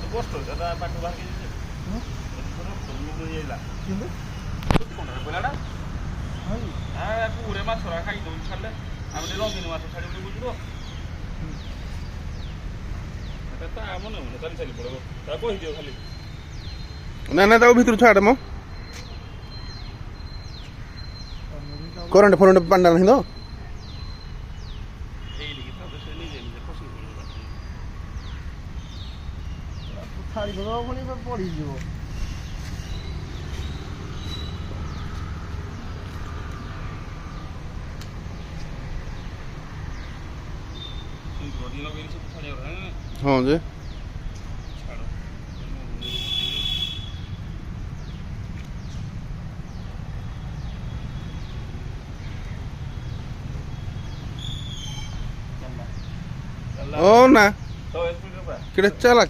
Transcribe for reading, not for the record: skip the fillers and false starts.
କଷ୍ଟ ଦାଦା ପାଠ ବାହାରି କିନ୍ତୁ ପିଲାଟା ପୁରେ ମାଛରା ଖାଇ ଦଉଛି ଛାଡ଼ିଲେ ଆମେ ଟିକେ ରଙ୍ଗୀନ ମାଛ ଛାଡ଼ିବୁ ବୁଝିବ ଏଟା ତା ମନେ ମନେ ଚାଲି ଚାଲି ପଡ଼ିବ ତା କହିଦିଅ ଖାଲି ନା ନା ତାକୁ ଭିତରୁ ଛାଡ଼େ ମ କରେଣ୍ଟ ଫରେଣ୍ଟ ପାଣ୍ଡା ନାହିଁ ତ ଛାଡ଼ିଦେବ ପୁଣି ପଡ଼ିଯିବ ହଁ ଯେ ଓ ନା କେଡ଼େ ଚାଲାକ